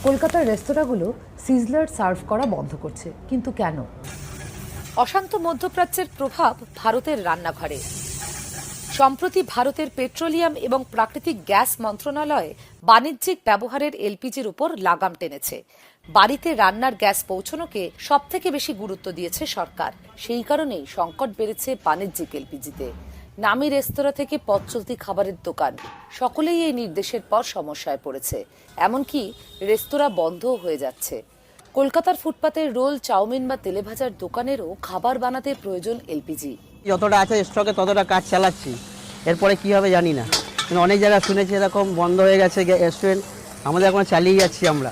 কলকাতার রেস্তোরাঁগুলো sizzler serve করা বন্ধ করছে, কিন্তু কেন? অশান্ত মধ্যপ্রাচ্যের প্রভাব ভারতের রান্নাঘরে। সম্প্রতি ভারতের পেট্রোলিয়াম এবং প্রাকৃতিক গ্যাস মন্ত্রণালয় বাণিজ্যিক ব্যবহারের এলপিজির উপর লাগাম টেনেছে। বাড়িতে রান্নার গ্যাস পৌঁছানোকে সবথেকে বেশি গুরুত্ব দিয়েছে সরকার। সেই কারণেই সংকট বেড়েছে বাণিজ্যিক এলপিজিতে। নামি রেস্তোরাঁ থেকে পথ চলতি খাবারের দোকান সকলেই এই নির্দেশের পর সমস্যায় পড়েছে। এমনকি রেস্তোরাঁ বন্ধও হয়ে যাচ্ছে। কলকাতার ফুটপাতের রোল, চাউমিন বা তেলেভাজার দোকানেরও খাবার বানাতে প্রয়োজন এলপিজি। যতটা আছে স্টকে ততটা কাজ চালাচ্ছি, এরপরে কি হবে জানি না। কিন্তু অনেক জায়গায় শুনেছি এরকম বন্ধ হয়ে গেছে রেস্টুরেন্ট, আমাদের এখন চালিয়ে যাচ্ছি আমরা।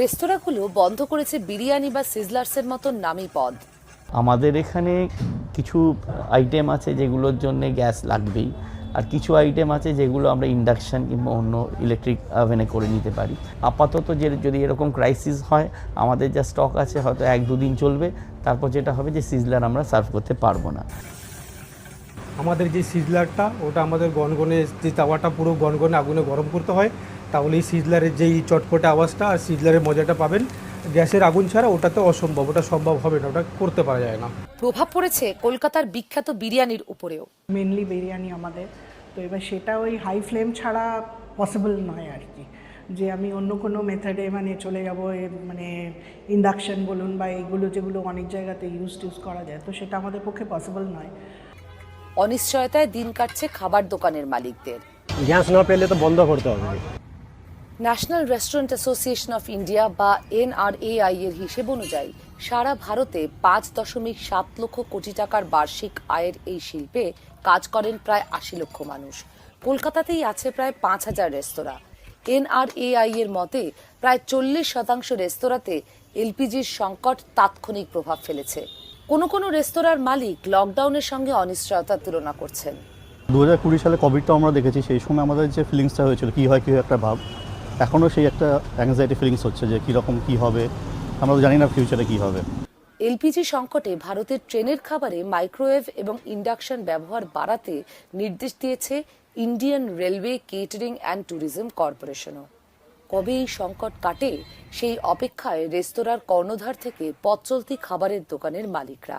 রেস্তোরাঁগুলো বন্ধ করেছে বিরিয়ানি বা সিজলার্সের মতো নামি পদ। আমাদের এখানে কিছু আইটেম আছে যেগুলোর জন্য গ্যাস লাগবেই, আর কিছু আইটেম আছে যেগুলো আমরা ইন্ডাকশন কিংবা অন্য ইলেকট্রিক ওভেনে করে নিতে পারি। আপাতত যদি এরকম ক্রাইসিস হয়, আমাদের যা স্টক আছে হয়তো 1-2 দিন চলবে, তারপর যেটা হবে যে সিজলার আমরা সার্ভ করতে পারবো না। আমাদের যে সিজলারটা ওটা আমাদের গনগনে, যে তাওয়াটা পুরো গনগনে আগুনে গরম করতে হয়, তাহলে এই সিজলারের যেই চটপটে আওয়াজটা আর সিজলারের মজাটা পাবেন। গ্যাসের আগুন ছাড়া ওটা তো অসম্ভব, ওটা সম্ভব হবে না, ওটা করতে পারা যায় না। প্রভাব পড়েছে কলকাতার বিখ্যাত বিরিয়ানির উপরেও। মেনলি বিরিয়ানি আমাদের, তো এবার সেটা ওই হাই ফ্লেম ছাড়া পসিবল নয় আর কি, যে আমি অন্য কোনো মেথডে মানে চলে যাব, মানে ইন্ডাকশন বলুন বা এইগুলো যেগুলো অনেক জায়গাতে ইউজ করা যায়, তো সেটা আমাদের পক্ষে পসিবল নয়। অনিশ্চয়তায় দিন কাটছে খাবার দোকানের মালিকদের। গ্যাস না পেলে তো বন্ধ করতে হবে। National restaurant association of India বা NRAI এর হিসেব অনুযায়ী সারা ভারতে 5.7 লক্ষ কোটি টাকার বার্ষিক আয়ের এই শিল্পে কাজ করেন প্রায় 80 লক্ষ মানুষ। কলকাতাতেই আছে প্রায় 5,000 রেস্তোরাঁ। NRAI এর মতে প্রায় 40% রেস্তোরাঁতে এলপিজির সংকট তাৎক্ষণিক প্রভাব ফেলেছে। কোনো রেস্তোরাঁর মালিক লকডাউনের সঙ্গে অনিশ্চয়তার তুলনা করছেন। 2020 সালে কোভিডটা আমরা দেখেছি, সেই সময় আমাদের যে ফিলিংসটা হয়েছিল কী হয় একটা ভাব, এখনও সেই একটা অ্যাংজাইটি ফিলিংস হচ্ছে যে কীরকম কী হবে, আমরা তো জানি না ফিউচারে কী হবে। এলপিজি সংকটে ভারতের ট্রেনের খাবারে মাইক্রোওয়েভ এবং ইন্ডাকশন ব্যবহার বাড়াতে নির্দেশ দিয়েছে Indian railway catering and tourism কর্পোরেশনও। কবে এই সংকট কাটে সেই অপেক্ষায় রেস্তোরাঁর কর্ণধার থেকে পথ চলতি খাবারের দোকানের মালিকরা।